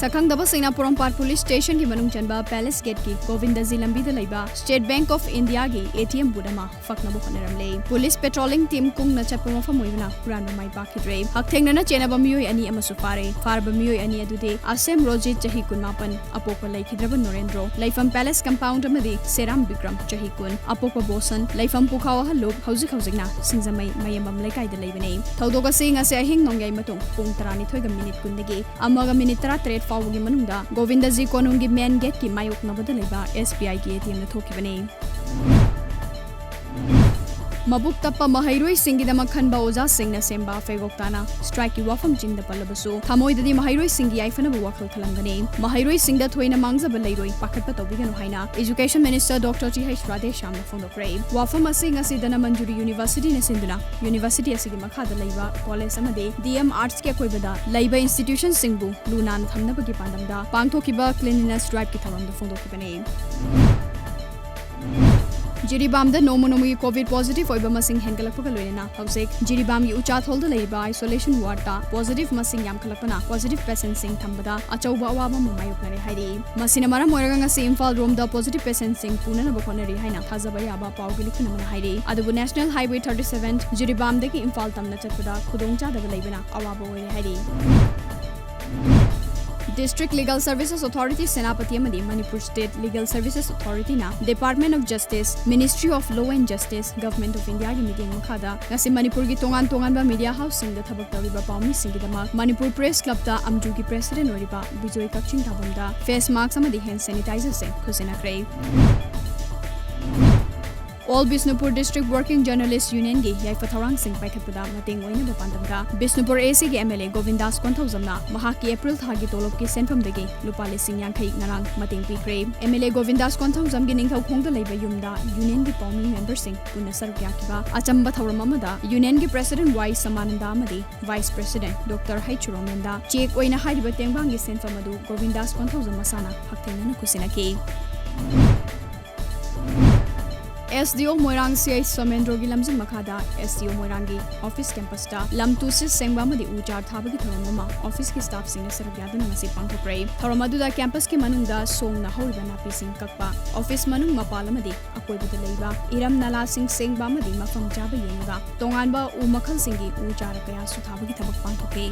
Sakangdaba Singna Porampar Police Station ki manung chanba Palace Gate ki Govindaji lambi da leiba State Bank of India ki ATM budama fakna bu honaramle. Police patrolling team kung na chappa mafam moibna puran mai pakidre. Hakthengna na chenaba miyoi ani amasu fare. Farba miyoi ani adude Asem Rojit chahi kun mapan apoka laikhidraba Norendro. Laifam Palace compound amadi Seram Bikram chahi kun apoka Bosan Laifam Pukhawa halok hauzik hauzikna singzamai mayamam laikai da leibane. Thaudoga sing ase ahing nongai matung pung 12 minute kundagi amaga minute 13 फाउगी मनुंगदा Govindji कोनुंगी main gate की मायोक नबदा लेबा SBI की ATM न थोकिबने मबुक तप्पा महैरोई सिंगिदमा खनबा ओजा सिंगना सेंबा फेगोक्ताना strike की वाफम जिंगदा पल्लबसु थमोइददी महैरोई सिंगी आइफनबु वखल खलंगने महैरोई सिंगदा थोइना मांगजबा लेरोई पाखतपा तौबिगनु हाइना education minister doctor T.H. राधेश्यामना फोंदोक्रे वाफम असि ngasi dana manjuri university na sinduna university asigi makhada leiba college amade DM arts ke koibada leiba institution singbu lunan thamnabagi pandamda pangthokiba cleanliness drive ki thamamda फोंदोक्बने Jiribam the nomonomi COVID positive oiba masing hengalakpa loina hauzik Jiribam yu ucha tholda leiba isolation ward ta positive masing yam khalakpana positive patient sing thambada achauba awaba mamayuknare hairi masina mara moiraga ngasi Imphal rom da positive patient sing punana bokonari haina thazaba yaba pawgili kunamana hairi adubu National Highway 37 Jiribam deki Imphal tamna chakpada khudongcha da leibana awaba oire hairi District Legal Services Authority Senapati amadi Manipur State Legal Services Authority na Department of Justice Ministry of Law and Justice Government of India gi meeting makhada ngasi Manipur gi tongan ba media house sing da thabak tawriba pawmi sing gi dama Manipur Press Club ta amju gi president oriba Bijoy Kakching thabam da face masks amadi hand sanitizer sing khusina krai All Bisnupur District Working Journalists Union gi yaifa thorang sing paikhatpada mateng oina ba pandamda Bisnupur AC gi MLA Govindas Konthaujamna mahaki April thagi tolop ki senfam degi lupa lising yankhai ngarang mateng pikre MLA Govindas Konthaujam gi ningthau khongda leiba yumda Union gi pawmi member sing punna saruk yakiba achamba thoram amada Union gi President Y Samananda amadi Vice President Dr. H Romenda check oina haiba tengbang gi senfam adu Govindas Konthaujam masana hakthena na kusinaki SDO Moirang CI Somendro gi lamjin makhada SDO Moirang gi office campus ta lam tu sis sengba madi ujar thaba gi thoroma office ki staff sing sarabya dun ngasi pangthokrai thoroma du da campus ki manung da song na horiba na pising kakpa office manung mapal madi akoi bu da leiba iram nala sing sengba madi mafam jaba yenga tongan ba u makhal sing gi ujar kaya su thaba gi thabak pangthokai